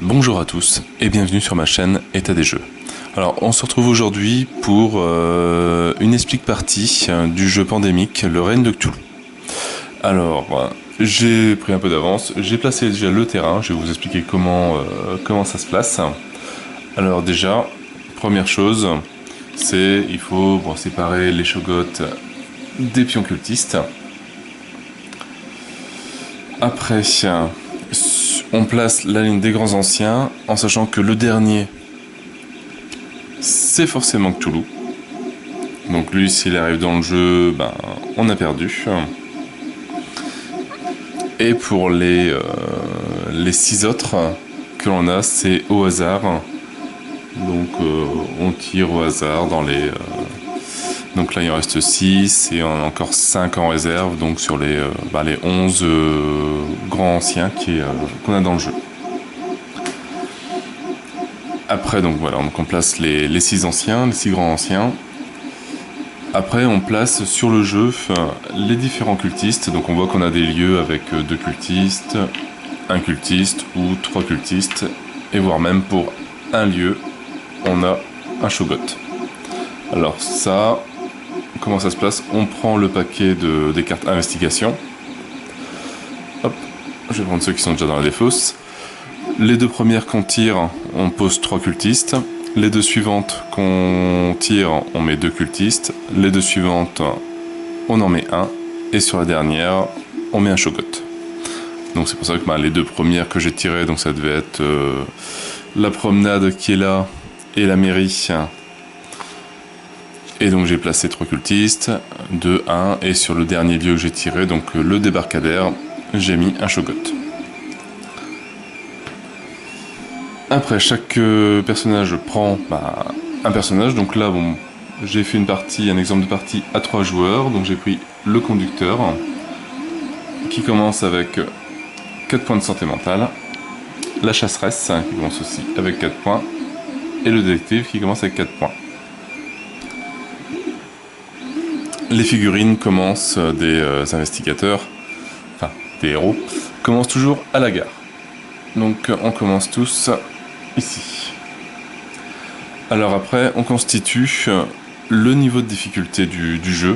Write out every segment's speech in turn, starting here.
Bonjour à tous et bienvenue sur ma chaîne État des jeux. Alors on se retrouve aujourd'hui pour une explique partie du jeu pandémique, le règne de Cthulhu. Alors j'ai pris un peu d'avance, j'ai placé déjà le terrain, je vais vous expliquer comment ça se place. Alors déjà, première chose, c'est il faut séparer les Shoggoths des pions cultistes. Après, on place la ligne des grands anciens en sachant que le dernier, c'est forcément Cthulhu. Donc lui, s'il arrive dans le jeu, on a perdu. Et pour les 6 autres que l'on a, c'est au hasard. Donc on tire au hasard dans les... Donc là il en reste 6 et on a encore 5 en réserve, donc sur les 11 grands anciens qu'on a dans le jeu. Après donc voilà, on place les 6 anciens, les 6 grands anciens. Après on place sur le jeu les différents cultistes, donc on voit qu'on a des lieux avec 2 cultistes, 1 cultiste ou 3 cultistes, et voire même pour un lieu, on a un Shoggoth. Alors ça... Comment ça se place? On prend le paquet des cartes investigation. Hop, je vais prendre ceux qui sont déjà dans la défausse. Les 2 premières qu'on tire, on pose 3 cultistes. Les 2 suivantes qu'on tire, on met 2 cultistes. Les 2 suivantes, on en met 1. Et sur la dernière, on met un Shoggoth. Donc c'est pour ça que les 2 premières que j'ai tirées, donc ça devait être la promenade qui est là et la mairie. Et donc j'ai placé 3 cultistes, 2, 1, et sur le dernier lieu que j'ai tiré, donc le débarcadère, j'ai mis un Shoggoth. Après, chaque personnage prend un personnage, donc là j'ai fait un exemple de partie à 3 joueurs, donc j'ai pris le conducteur, qui commence avec 4 points de santé mentale, la chasseresse, qui commence aussi avec 4 points, et le détective qui commence avec 4 points. Les figurines commencent des investigateurs, enfin des héros, commencent toujours à la gare. Donc on commence tous ici. Alors après, on constitue le niveau de difficulté du jeu.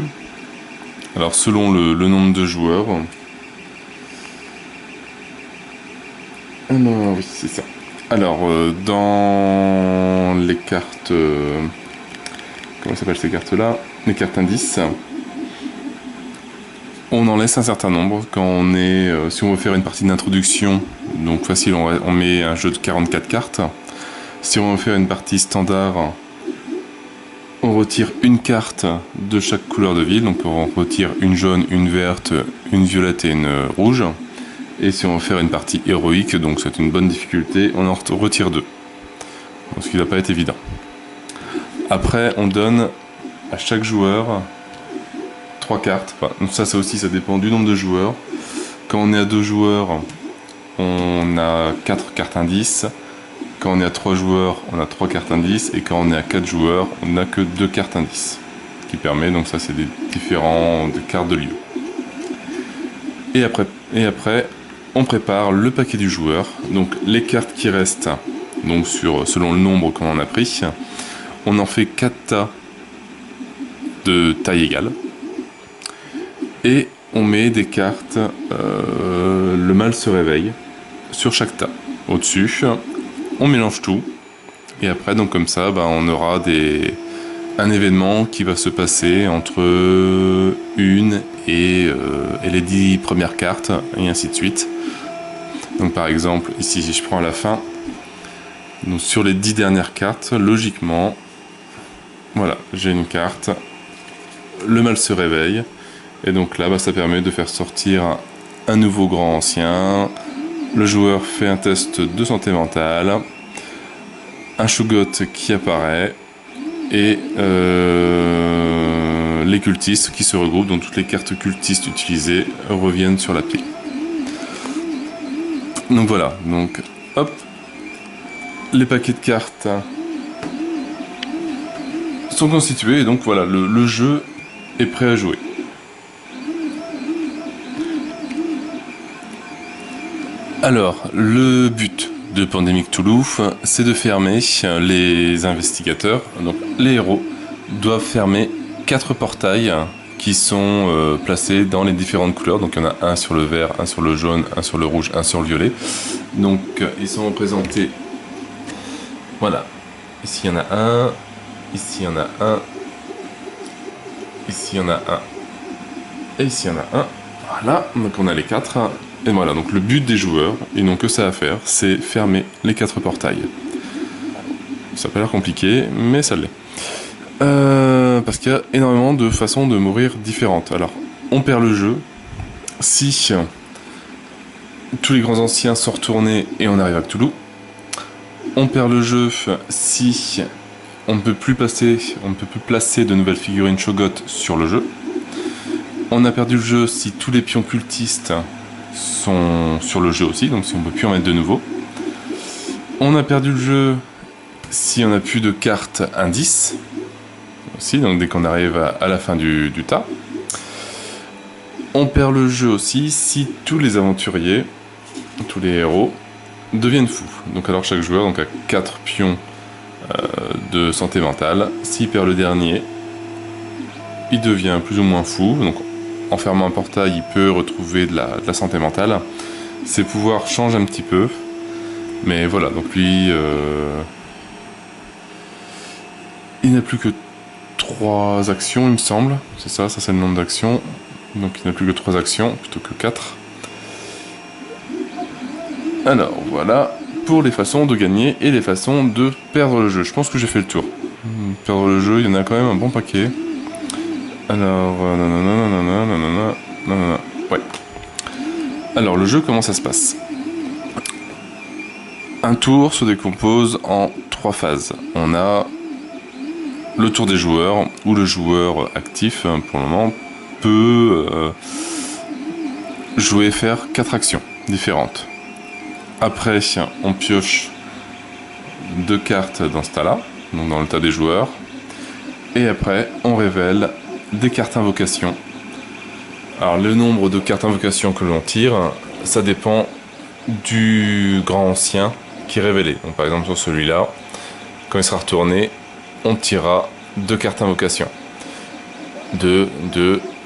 Alors selon le nombre de joueurs. Non, oui, c'est ça. Alors dans les cartes... comment s'appellent ces cartes-là? Les cartes indices. On en laisse un certain nombre quand on est... si on veut faire une partie d'introduction, donc facile, on met un jeu de 44 cartes. Si on veut faire une partie standard, on retire une carte de chaque couleur de ville. Donc on retire une jaune, une verte, une violette et une rouge. Et si on veut faire une partie héroïque, donc c'est une bonne difficulté, on en retire 2. Donc, ce qui ne va pas être évident. Après, on donne à chaque joueur 3 cartes. Donc ça aussi, ça dépend du nombre de joueurs. Quand on est à 2 joueurs, on a 4 cartes indices. Quand on est à 3 joueurs, on a 3 cartes indices. Et quand on est à 4 joueurs, on n'a que 2 cartes indices. Qui permet, donc ça c'est des différentes cartes de lieu. Et après, on prépare le paquet du joueur. Donc les cartes qui restent, donc selon le nombre qu'on en a pris, on en fait 4 tas de taille égale. Et on met des cartes, le mal se réveille, sur chaque tas. Au-dessus, on mélange tout. Et après, donc comme ça, on aura un événement qui va se passer entre une et les 10 premières cartes, et ainsi de suite. Donc par exemple, ici, si je prends la fin, donc sur les 10 dernières cartes, logiquement, voilà, j'ai une carte, le mal se réveille, et donc là, ça permet de faire sortir un nouveau grand ancien, le joueur fait un test de santé mentale, un Shoggoth qui apparaît, et les cultistes qui se regroupent, donc toutes les cartes cultistes utilisées reviennent sur la pile. Donc voilà, donc hop, les paquets de cartes sont constitués, et donc voilà, le jeu est prêt à jouer. Alors, le but de Pandemic Toulouse, c'est de fermer les investigateurs, donc les héros, doivent fermer 4 portails qui sont placés dans les différentes couleurs. Donc il y en a un sur le vert, un sur le jaune, un sur le rouge, un sur le violet. Donc ils sont représentés. Voilà. Ici il y en a un. Ici il y en a un. Ici il y en a un. Et ici il y en a un. Voilà. Donc on a les 4. Et voilà. Donc le but des joueurs, ils n'ont que ça à faire, c'est fermer les 4 portails. Ça n'a pas l'air compliqué, mais ça l'est. Parce qu'il y a énormément de façons de mourir différentes. Alors, on perd le jeu si tous les grands anciens sont retournés et on arrive à Cthulhu. On perd le jeu si on ne peut plus placer de nouvelles figurines Shoggoth sur le jeu. On a perdu le jeu si tous les pions cultistes sont sur le jeu aussi, donc si on ne peut plus en mettre de nouveaux. On a perdu le jeu si on n'a plus de cartes indices. Aussi, donc dès qu'on arrive à la fin du tas. On perd le jeu aussi si tous les aventuriers, tous les héros, deviennent fous. Donc alors chaque joueur donc, a 4 pions de santé mentale. S'il perd le dernier, il devient plus ou moins fou. Donc en fermant un portail, il peut retrouver de la santé mentale. Ses pouvoirs changent un petit peu. Mais voilà, donc lui, il n'a plus que 3 actions, il me semble. C'est ça c'est le nombre d'actions. Donc il n'a plus que 3 actions, plutôt que 4. Alors, voilà, pour les façons de gagner et les façons de perdre le jeu. Je pense que j'ai fait le tour. Perdre le jeu, il y en a quand même un bon paquet. Alors, ouais. Alors, le jeu, comment ça se passe? Un tour se décompose en 3 phases. On a le tour des joueurs, où le joueur actif, pour le moment, peut jouer et faire 4 actions différentes. Après, on pioche 2 cartes dans ce tas-là, donc dans le tas des joueurs. Et après, on révèle des cartes invocation. Alors, le nombre de cartes invocation que l'on tire, ça dépend du grand ancien qui est révélé. Donc, par exemple, sur celui-là, quand il sera retourné, on tirera 2 cartes invocation. 2,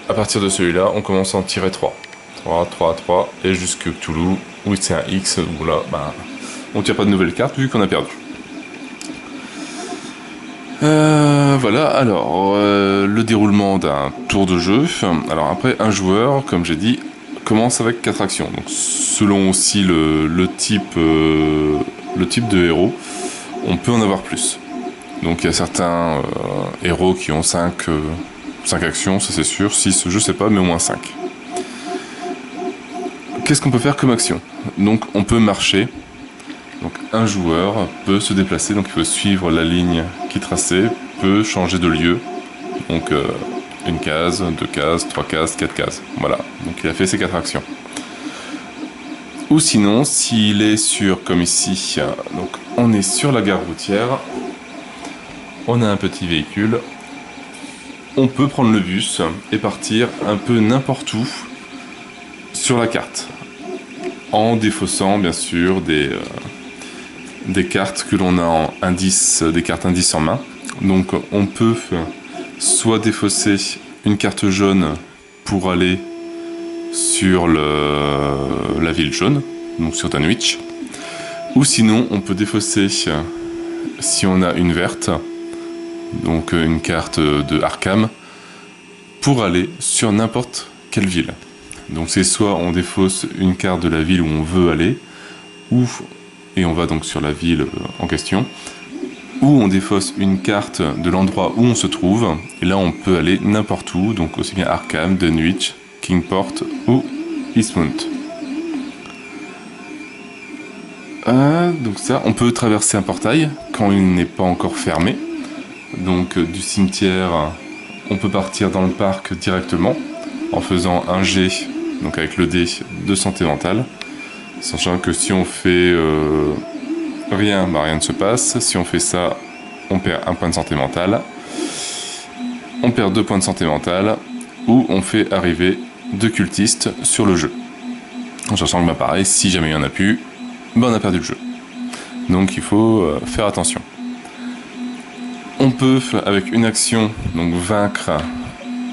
à partir de celui-là, on commence à en tirer 3. 3, et jusque Cthulhu, où c'est un X, où là, on tire pas de nouvelles cartes vu qu'on a perdu. Voilà, alors, le déroulement d'un tour de jeu. Alors après, un joueur, comme j'ai dit, commence avec 4 actions. Donc selon aussi le type de héros, on peut en avoir plus. Donc il y a certains héros qui ont 5 actions, ça c'est sûr. 6, je sais pas, mais au moins 5. Qu'est-ce qu'on peut faire comme action? Donc on peut marcher. Donc un joueur peut se déplacer, donc il faut suivre la ligne qui est tracée, peut changer de lieu. Donc une case, 2 cases, 3 cases, 4 cases. Voilà, donc il a fait ses 4 actions. Ou sinon, s'il est sur, comme ici, donc on est sur la gare routière, on a un petit véhicule, on peut prendre le bus et partir un peu n'importe où sur la carte, en défaussant bien sûr des cartes que l'on a en indice, des cartes indices en main. Donc on peut soit défausser une carte jaune pour aller sur la ville jaune, donc sur Dunwich, ou sinon on peut défausser, si on a une verte, donc une carte de Arkham, pour aller sur n'importe quelle ville. Donc c'est soit on défausse une carte de la ville où on veut aller, et on va donc sur la ville en question, ou on défausse une carte de l'endroit où on se trouve, et là on peut aller n'importe où, donc aussi bien Arkham, Dunwich, Kingport ou Eastmount. Donc ça, on peut traverser un portail quand il n'est pas encore fermé. Donc du cimetière, on peut partir dans le parc directement en faisant un G, donc avec le dé de santé mentale, sachant que si on fait rien, rien ne se passe. Si on fait ça, on perd 1 point de santé mentale, on perd 2 points de santé mentale, ou on fait arriver 2 cultistes sur le jeu. En sachant que pareil, si jamais il n'y en a plus, on a perdu le jeu. Donc il faut faire attention. On peut, avec une action, donc vaincre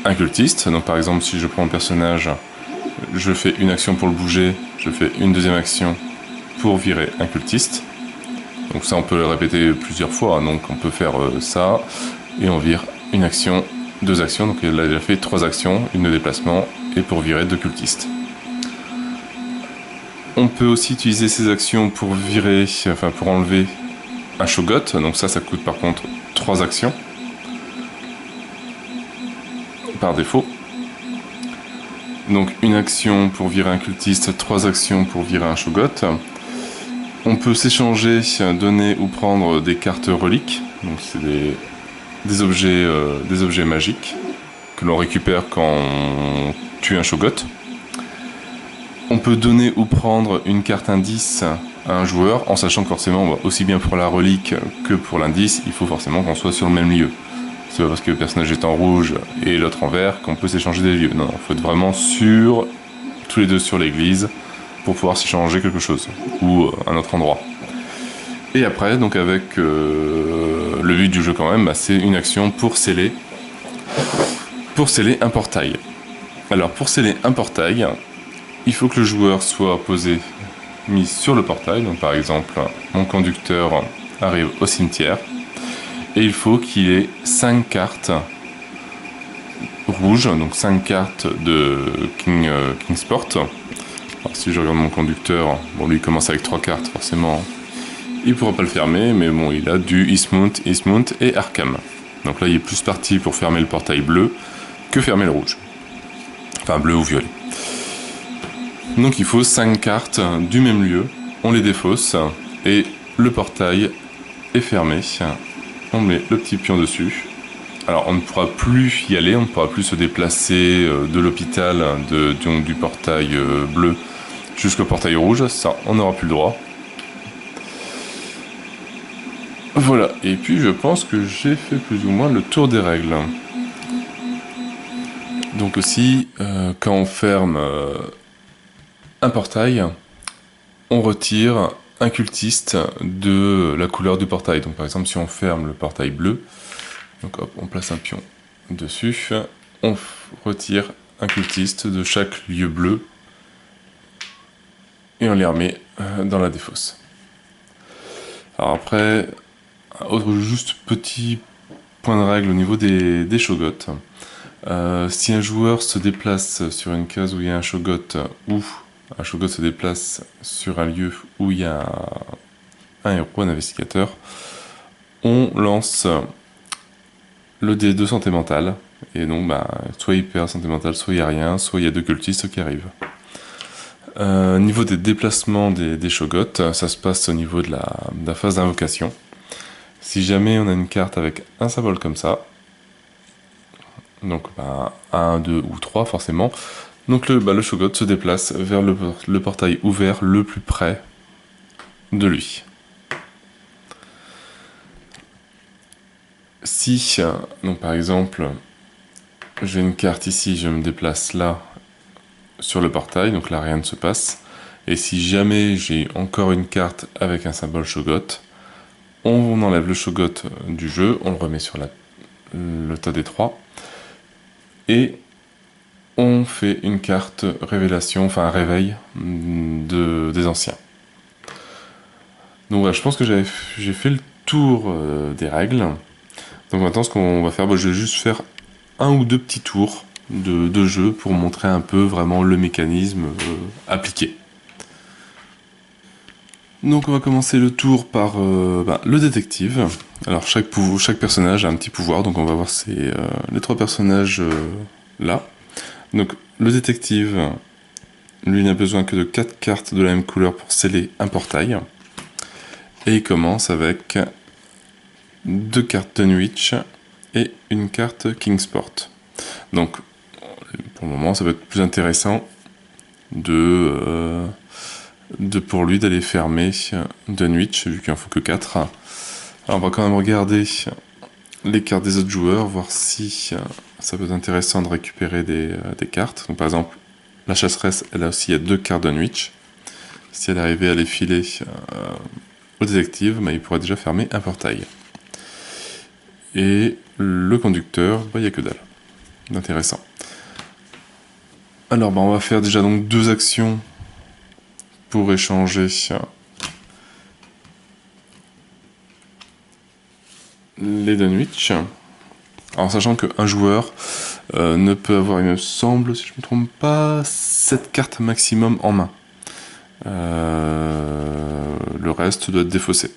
un cultiste. Donc par exemple, si je prends un personnage, je fais une action pour le bouger, je fais une deuxième action pour virer un cultiste. Donc ça, on peut le répéter plusieurs fois. Hein. Donc on peut faire ça, et on vire une action, deux actions. Donc il a déjà fait 3 actions, une de déplacement, et pour virer 2 cultistes. On peut aussi utiliser ces actions pour virer, enfin pour enlever un Shogot. Donc ça coûte par contre 3 actions par défaut. Donc une action pour virer un cultiste, 3 actions pour virer un Shogot. On peut s'échanger, donner ou prendre des cartes reliques. Donc c'est des objets magiques que l'on récupère quand on tue un Shogot. On peut donner ou prendre une carte indice à un joueur, en sachant que forcément, aussi bien pour la relique que pour l'indice, il faut forcément qu'on soit sur le même lieu. C'est pas parce que le personnage est en rouge et l'autre en vert qu'on peut s'échanger des lieux. Non, il faut être vraiment tous les deux sur l'église, pour pouvoir s'échanger quelque chose, ou un autre endroit. Et après, donc avec le but du jeu quand même, c'est une action pour sceller un portail. Alors pour sceller un portail, il faut que le joueur soit mis sur le portail. Donc par exemple, mon conducteur arrive au cimetière, et il faut qu'il ait 5 cartes rouges, donc 5 cartes de Kingsport. Alors, si je regarde mon conducteur, bon lui il commence avec 3 cartes, forcément il pourra pas le fermer, mais bon il a du Eastmount et Arkham. Donc là il est plus parti pour fermer le portail bleu que fermer le rouge. Enfin bleu ou violet. Donc il faut 5 cartes du même lieu, on les défausse, et le portail est fermé. On met le petit pion dessus. Alors on ne pourra plus y aller, on ne pourra plus se déplacer de l'hôpital, du portail bleu jusqu'au portail rouge, ça on n'aura plus le droit. Voilà, et puis je pense que j'ai fait plus ou moins le tour des règles. Donc aussi, quand on ferme un portail, on retire un cultiste de la couleur du portail. Donc par exemple, si on ferme le portail bleu, donc hop, on place un pion dessus, on retire un cultiste de chaque lieu bleu, et on les remet dans la défausse. Alors après, autre juste petit point de règle au niveau des Shogots. Si un joueur se déplace sur une case où il y a un Shogot, ou un Shogot se déplace sur un lieu où il y a un héros, un investigateur, on lance le dé de santé mentale, et donc soit il perd santé mentale, soit il n'y a rien, soit il y a 2 cultistes qui arrivent. Niveau des déplacements des Shogots, ça se passe au niveau de la phase d'invocation. Si jamais on a une carte avec un symbole comme ça, donc 1, 2 ou 3 forcément, donc le Shogot se déplace vers le portail ouvert le plus près de lui. Si, donc par exemple, j'ai une carte ici, je me déplace là, sur le portail, donc là rien ne se passe. Et si jamais j'ai encore une carte avec un symbole Shogot, on enlève le Shogot du jeu, on le remet sur le tas des 3, et on fait une carte révélation, enfin un réveil des anciens. Donc voilà, je pense que j'ai fait le tour des règles. Donc maintenant, ce qu'on va faire, je vais juste faire 1 ou 2 petits tours de jeu pour montrer un peu vraiment le mécanisme appliqué. Donc on va commencer le tour par le détective. Alors chaque personnage a un petit pouvoir, donc on va voir les 3 personnages là. Donc le détective, lui n'a besoin que de 4 cartes de la même couleur pour sceller un portail. Et il commence avec 2 cartes Dunwich et une carte Kingsport. Donc pour le moment ça va être plus intéressant pour lui d'aller fermer Dunwich, vu qu'il en faut que 4. Alors on va quand même regarder les cartes des autres joueurs, voir si ça peut être intéressant de récupérer des cartes. Donc par exemple, la chasseresse, elle a aussi 2 cartes Dunwich. Si elle arrivait à les filer, au détective, bah, il pourra déjà fermer un portail. Et le conducteur, il n'y a que dalle d'intéressant. Alors, bah, on va faire déjà donc 2 actions pour échanger les Dunwich. Alors, sachant qu'un joueur ne peut avoir, il me semble, si je ne me trompe pas, 7 cartes maximum en main. Le reste doit être défaussé.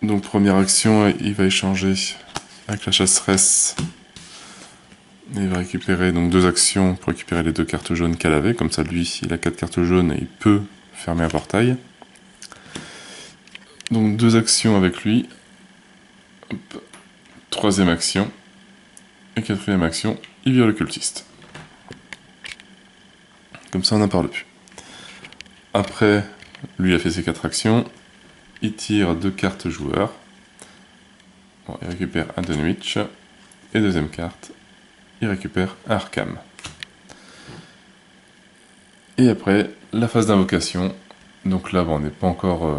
Donc première action, il va échanger avec la chasseresse. Il va récupérer donc 2 actions pour récupérer les 2 cartes jaunes qu'elle avait. Comme ça, lui, il a 4 cartes jaunes et il peut fermer un portail. Donc 2 actions avec lui. Hop. 3e action. Et 4e action, il vire le cultiste. Comme ça, on n'en parle plus. Après, lui a fait ses 4 actions. Il tire 2 cartes joueurs. Bon, il récupère un Dunwich. Et 2e carte, il récupère un Arkham. Et après, la phase d'invocation. Donc là, bon, on n'est pas encore...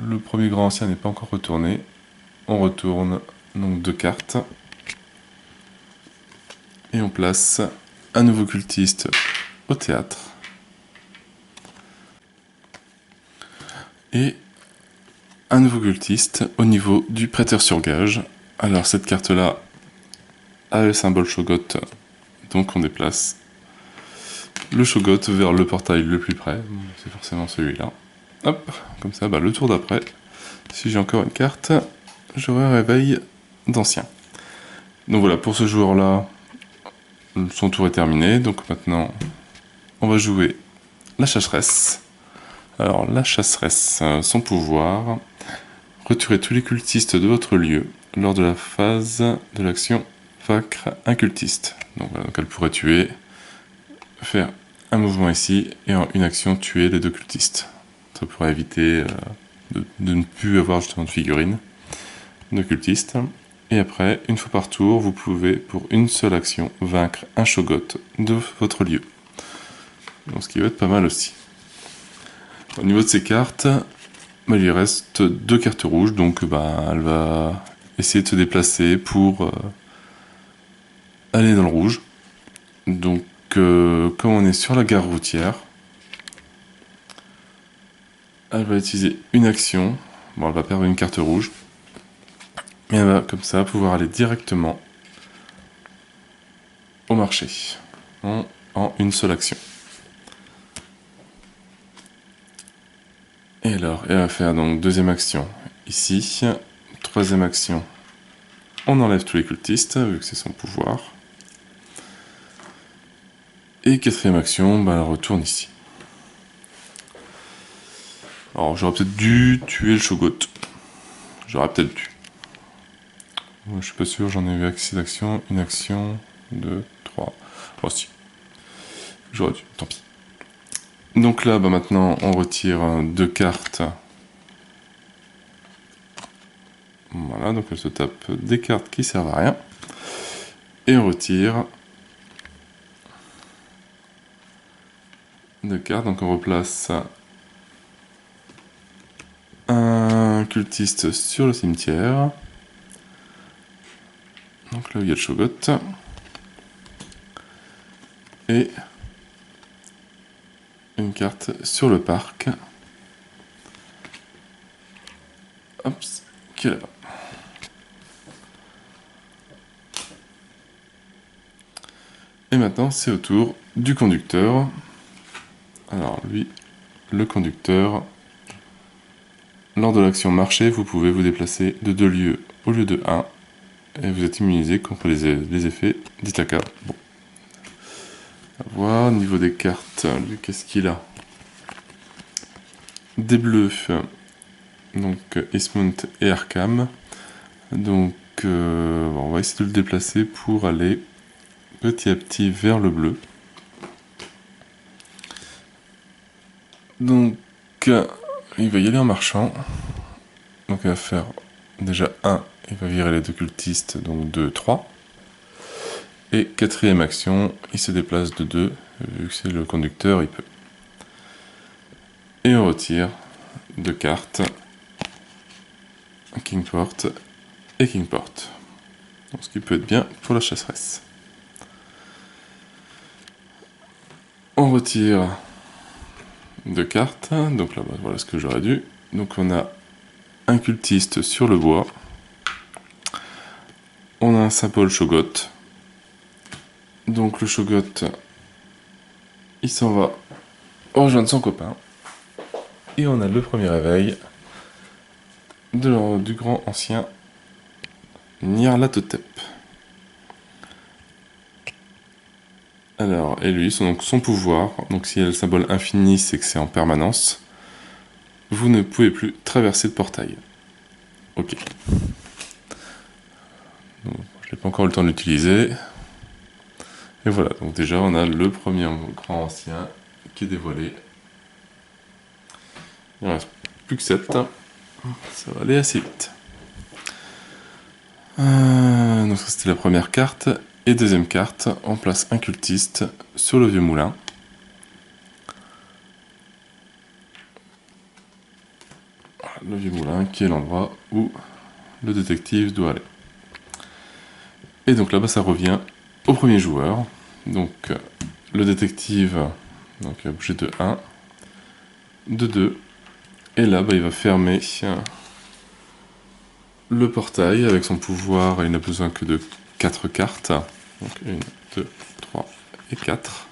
le premier grand ancien n'est pas encore retourné. On retourne donc 2 cartes. Et on place un nouveau cultiste au théâtre. Et un nouveau cultiste au niveau du prêteur sur gage. Alors cette carte-là a le symbole Shogot. Donc on déplace le Shogot vers le portail le plus près. C'est forcément celui-là. Hop, comme ça, bah, le tour d'après, si j'ai encore une carte, j'aurai réveil d'ancien. Donc voilà, pour ce joueur-là, son tour est terminé. Donc maintenant, on va jouer la chasseresse. Alors la chasseresse, son pouvoir, retirez tous les cultistes de votre lieu lors de la phase de l'action vaincre un cultiste. Donc, voilà, donc elle pourrait tuer, faire un mouvement ici et en une action tuer les 2 cultistes. Ça pourrait éviter de ne plus avoir justement de figurines de cultistes. Et après, une fois par tour, vous pouvez pour une seule action vaincre un Shogot de votre lieu. Donc ce qui va être pas mal aussi. Au niveau de ces cartes, bah, il lui reste 2 cartes rouges, donc bah, elle va essayer de se déplacer pour aller dans le rouge. Donc comme on est sur la gare routière, elle va utiliser une action. Bon, elle va perdre une carte rouge, mais elle va comme ça pouvoir aller directement au marché en une seule action. Et alors, elle va faire donc 2e action ici, 3e action, on enlève tous les cultistes vu que c'est son pouvoir. Et 4e action, bah, elle retourne ici. Alors j'aurais peut-être dû tuer le Shogot. J'aurais peut-être dû. Je suis pas sûr, j'en ai vu 6 actions, une action, 2, 3. Oh si. J'aurais dû, tant pis. Donc là, bah, maintenant, on retire 2 cartes. Voilà, donc elle se tape des cartes qui servent à rien. Et on retire 2 cartes, donc on replace un cultiste sur le cimetière. Donc là où il y a le Shogot. Et une carte sur le parc. Hop, qui est là-bas. Et maintenant, c'est au tour du conducteur. Alors lui, le conducteur, lors de l'action marché, vous pouvez vous déplacer de 2 lieux au lieu de 1. Et vous êtes immunisé contre les effets d'Itaka. Bon. On va voir, au niveau des cartes, lui, qu'est-ce qu'il a? Des bleus, donc Ismount et Arkham. Donc on va essayer de le déplacer pour aller petit à petit vers le bleu. Donc il va y aller en marchant. Donc il va faire déjà 1, il va virer les 2 cultistes, donc 2, 3. Et 4e action, il se déplace de 2, vu que c'est le conducteur, il peut. Et on retire 2 cartes, King Port et King Port. Donc, ce qui peut être bien pour la chasseresse. On retire 2 cartes, donc là voilà ce que j'aurais dû. Donc on a un cultiste sur le bois. On a un symbole Shogot. Donc le Shogot, il s'en va rejoindre son copain. Et on a le premier réveil du grand ancien Nyarlathotep. Alors, et lui, son pouvoir, donc s'il y a le symbole infini, c'est que c'est en permanence. Vous ne pouvez plus traverser le portail. Ok. Donc, je n'ai pas encore eu le temps de l'utiliser. Et voilà, donc déjà on a le premier grand ancien qui est dévoilé. Il ne reste plus que 7. Ça va aller assez vite. Donc ça c'était la première carte. Et deuxième carte, on place un cultiste sur le vieux moulin. Voilà, le vieux moulin qui est l'endroit où le détective doit aller. Et donc là-bas ça revient au premier joueur. Donc le détective donc, il va bouger de 1, de 2. Et là il va fermer le portail avec son pouvoir. Il n'a besoin que de 4 cartes. Donc 1, 2, 3 et 4.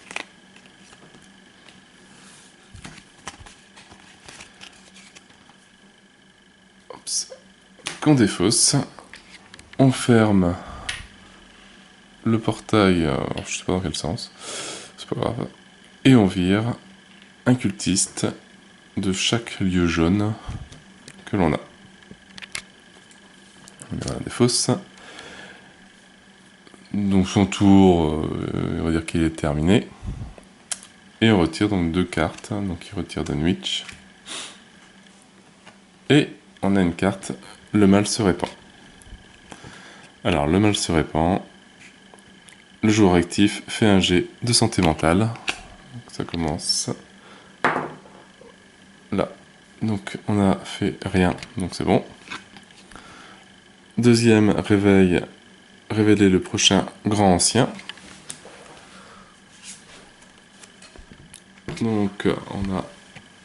Qu'on défausse. On ferme le portail. Alors, je sais pas dans quel sens. C'est pas grave. Et on vire un cultiste de chaque lieu jaune que l'on a. On verra la défausse. Donc son tour, on va dire qu'il est terminé. Et on retire donc 2 cartes. Donc il retire Dunwich. Et on a une carte, le mal se répand. Alors le mal se répand. Le joueur actif fait un jet de santé mentale. Donc, ça commence là. Donc on a fait rien, donc c'est bon. Deuxième réveil, révéler le prochain grand ancien. Donc on a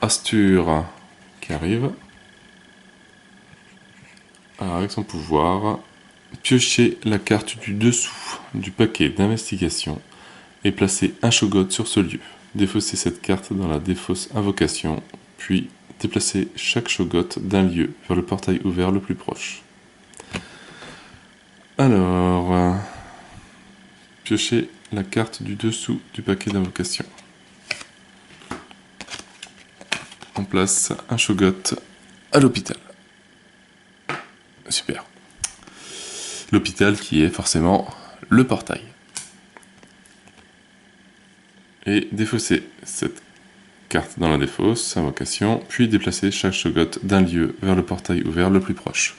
Astur qui arrive. Alors, avec son pouvoir, piocher la carte du dessous du paquet d'investigation et placer un Shogot sur ce lieu. Défausser cette carte dans la défausse invocation, puis déplacer chaque Shogot d'un lieu vers le portail ouvert le plus proche. Alors, piocher la carte du dessous du paquet d'invocation. On place un Shogot à l'hôpital. Super. L'hôpital qui est forcément le portail. Et défausser cette carte dans la défausse, invocation, puis déplacer chaque Shogot d'un lieu vers le portail ouvert le plus proche.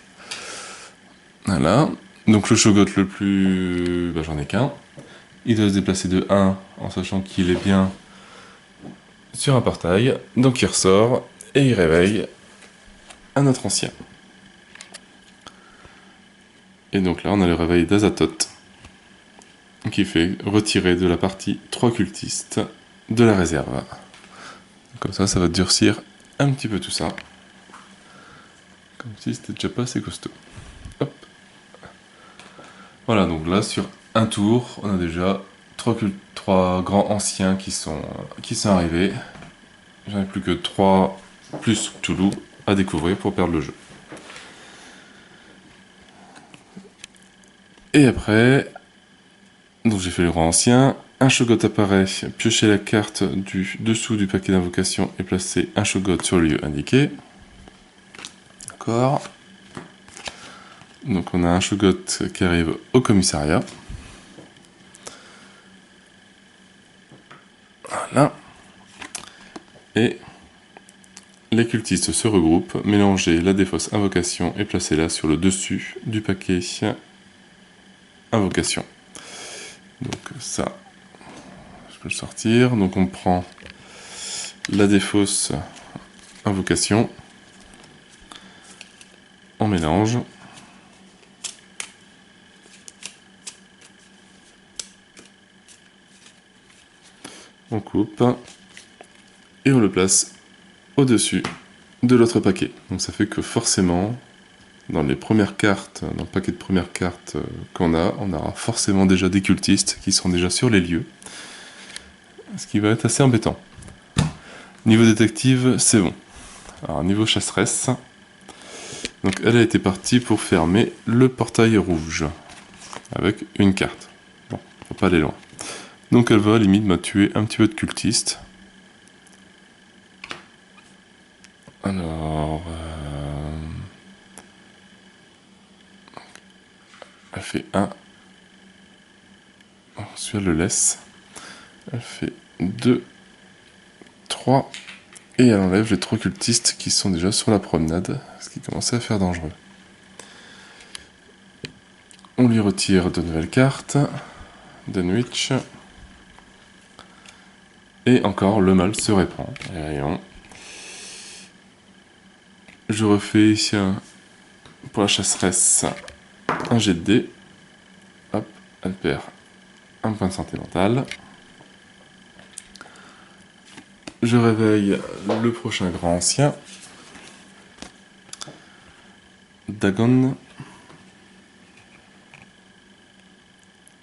Voilà. Donc le Shogot le plus... j'en ai qu'un. Il doit se déplacer de 1 en sachant qu'il est bien sur un portail. Donc il ressort et il réveille un autre ancien. Et donc là on a le réveil d'Azathoth qui fait retirer de la partie 3 cultistes de la réserve. Comme ça va durcir un petit peu tout ça. Comme si c'était déjà pas assez costaud. Hop. Voilà, donc là sur un tour, on a déjà 3 grands anciens qui sont arrivés. J'en ai plus que 3 plus Cthulhu à découvrir pour perdre le jeu. Et après, donc j'ai fait le grand ancien, un Shogot apparaît, piocher la carte du dessous du paquet d'invocation et placer un Shogot sur le lieu indiqué. D'accord. Donc on a un Shogot qui arrive au commissariat. Voilà. Et les cultistes se regroupent, mélangez la défausse invocation et placez-la sur le dessus du paquet invocation. Donc ça, je peux le sortir. Donc on prend la défausse invocation, on mélange. On coupe et on le place au-dessus de l'autre paquet. Donc ça fait que forcément, dans les premières cartes, dans le paquet de premières cartes qu'on a, on aura forcément déjà des cultistes qui sont déjà sur les lieux. Ce qui va être assez embêtant. Niveau détective, c'est bon. Alors niveau chasseresse, donc elle a été partie pour fermer le portail rouge avec une carte. Bon, faut pas aller loin. Donc elle va limite m'a tué un petit peu de cultistes. Alors, elle fait 1. Ensuite elle le laisse. Elle fait 2, 3. Et elle enlève les 3 cultistes qui sont déjà sur la promenade, ce qui commençait à faire dangereux. On lui retire de nouvelles cartes. Dunwich. Et encore, le mal se répand. Je refais ici pour la chasseresse un jet de dés. Hop, elle perd un point de santé mentale. Je réveille le prochain grand ancien. Dagon.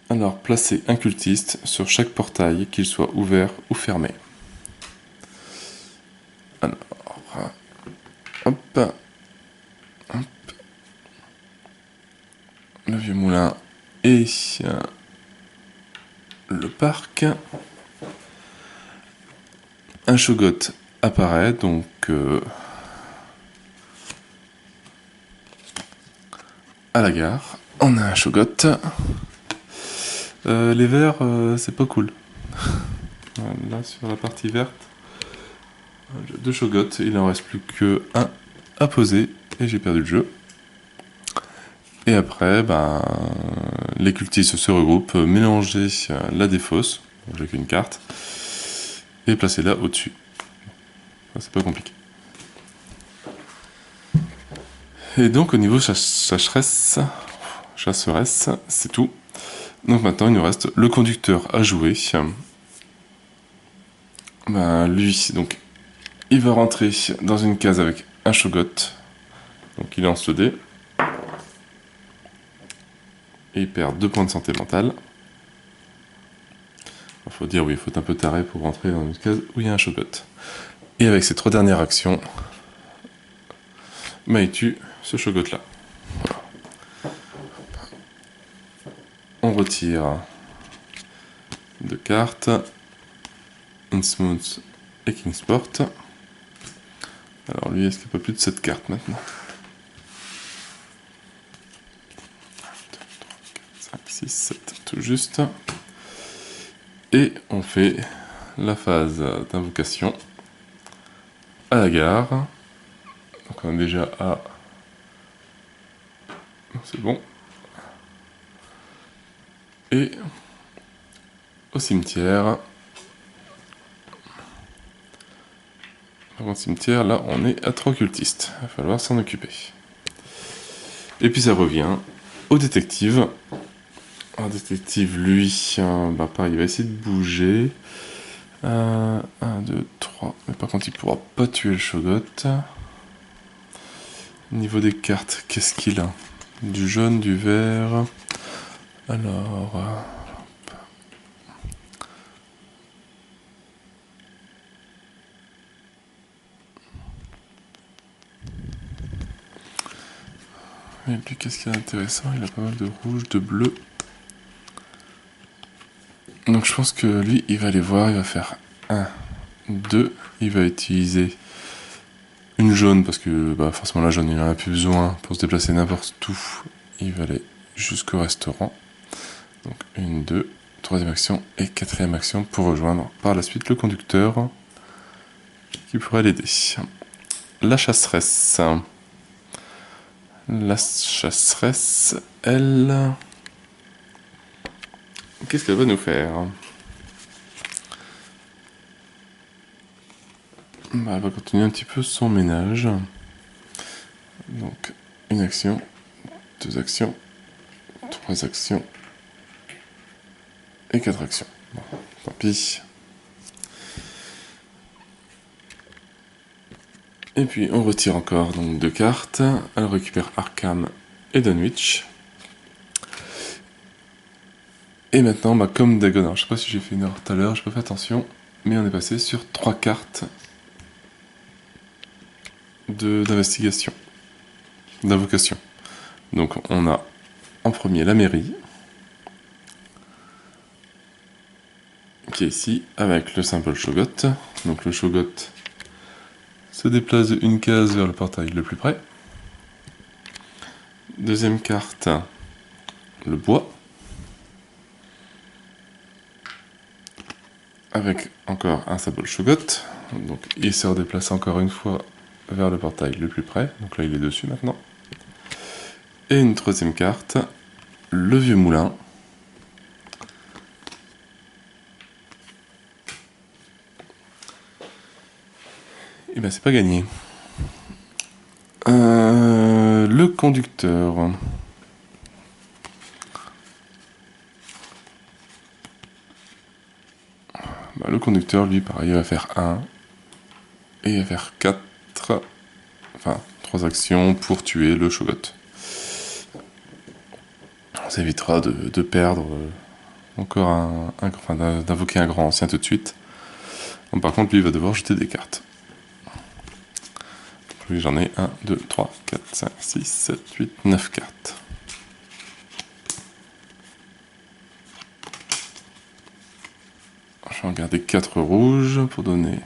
Alors, placez un cultiste sur chaque portail, qu'il soit ouvert ou fermé. Alors, hop, hop. Le vieux moulin et le parc. Un Shoggoth apparaît, donc à la gare. On a un Shoggoth. Les verts, c'est pas cool. Là, sur la partie verte, 2 Shoggoth, il en reste plus que 1 à poser, et j'ai perdu le jeu. Et après, ben, les cultistes se regroupent, mélanger la défausse, j'ai qu'une carte, et placer là au-dessus. C'est pas compliqué. Et donc au niveau chasseresse, c'est tout. Donc maintenant il nous reste le conducteur à jouer. Ben, lui, donc, il va rentrer dans une case avec un Shoggoth. Donc il lance le dé. Et il perd 2 points de santé mentale. Il faut dire, oui, il faut être un peu taré pour rentrer dans une case où il y a un Shoggoth. Et avec ses 3 dernières actions, ben, il tue ce Shoggoth là. Voilà. On retire 2 cartes. Innsmouth et Kingsport. Alors lui, est-ce qu'il n'y a pas plus de 7 cartes maintenant? 2, 3, 4, 5, 6, 7, tout juste. Et on fait la phase d'invocation à la gare. Donc on est déjà à... C'est bon. Et au cimetière. Au cimetière, là on est à 3 cultistes. Il va falloir s'en occuper. Et puis ça revient au détective. Un détective, lui, bah pareil, il va essayer de bouger. 1, 2, 3. Mais par contre, il pourra pas tuer le Shoggoth. Niveau des cartes, qu'est-ce qu'il a? Du jaune, du vert. Alors... Et lui, qu'est-ce qu'il a d'intéressant? Il a pas mal de rouge, de bleu. Donc je pense que lui, il va aller voir, il va faire 1, 2. Il va utiliser une jaune, parce que bah, forcément la jaune, il en a plus besoin pour se déplacer n'importe où. Il va aller jusqu'au restaurant. Donc 1, 2, 3e action et 4e action pour rejoindre par la suite le conducteur qui pourrait l'aider. La chasseresse. La chasseresse, elle... Qu'est-ce qu'elle va nous faire? Bah, elle va continuer un petit peu son ménage. Donc, une action, 2 actions, 3 actions et 4 actions. Bon, tant pis. Et puis on retire encore donc 2 cartes. Elle récupère Arkham et Dunwich. Et maintenant, bah, comme Dagon, alors je sais pas si j'ai fait une erreur tout à l'heure, j'ai pas fait attention, mais on est passé sur 3 cartes d'investigation, d'invocation. Donc on a en premier la mairie, qui est ici, avec le symbole Shogot. Donc le Shogot se déplace d'une case vers le portail le plus près. Deuxième carte, le bois, avec encore un symbole Shogot. Donc il se redéplace encore une fois vers le portail le plus près. Donc là il est dessus maintenant. Et une troisième carte, le vieux moulin. Et ben c'est pas gagné. Le conducteur. Bah, le conducteur, lui, pareil, il va faire 1. Et il va faire 4. Enfin, 3 actions pour tuer le Shogot. Ça évitera de perdre encore enfin, d'invoquer un grand ancien tout de suite. Donc, par contre, lui, il va devoir jeter des cartes. Lui, j'en ai 1, 2, 3, 4, 5, 6, 7, 8, 9 cartes. Je vais en garder 4 rouges pour donner...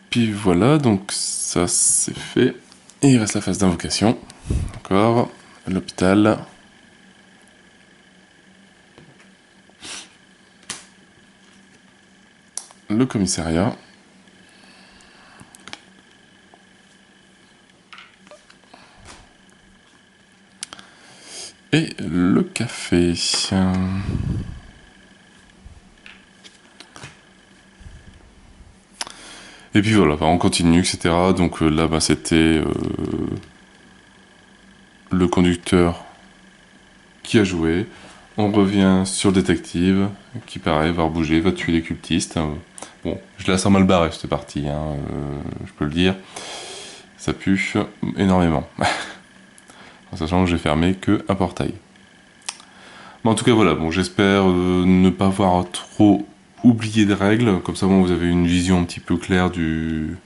Puis voilà, donc ça c'est fait. Et il reste la phase d'invocation. Encore. L'hôpital. Le commissariat. Et le café. Et puis voilà, on continue, etc. Donc là, bah, c'était le conducteur qui a joué. On revient sur le détective, qui pareil, va rebouger, va tuer les cultistes. Bon, je la sens mal barrée cette partie, hein, je peux le dire. Ça pue énormément. En sachant que j'ai fermé qu'un portail. Mais en tout cas, voilà, bon, j'espère ne pas avoir trop oublié de règles. Comme ça, bon, vous avez une vision un petit peu claire du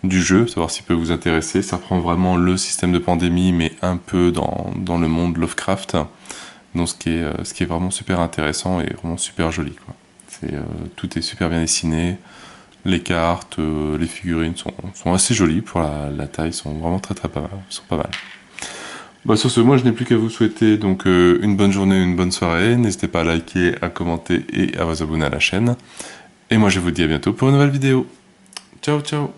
jeu, savoir s'il peut vous intéresser. Ça reprend vraiment le système de pandémie, mais un peu dans le monde Lovecraft. Donc ce qui est vraiment super intéressant et vraiment super joli, quoi. Tout est super bien dessiné. Les cartes, les figurines sont assez jolies pour la taille, sont vraiment très pas mal. Sont pas mal. Bah, sur ce, moi je n'ai plus qu'à vous souhaiter donc une bonne journée, une bonne soirée. N'hésitez pas à liker, à commenter et à vous abonner à la chaîne. Et moi je vous dis à bientôt pour une nouvelle vidéo. Ciao ciao.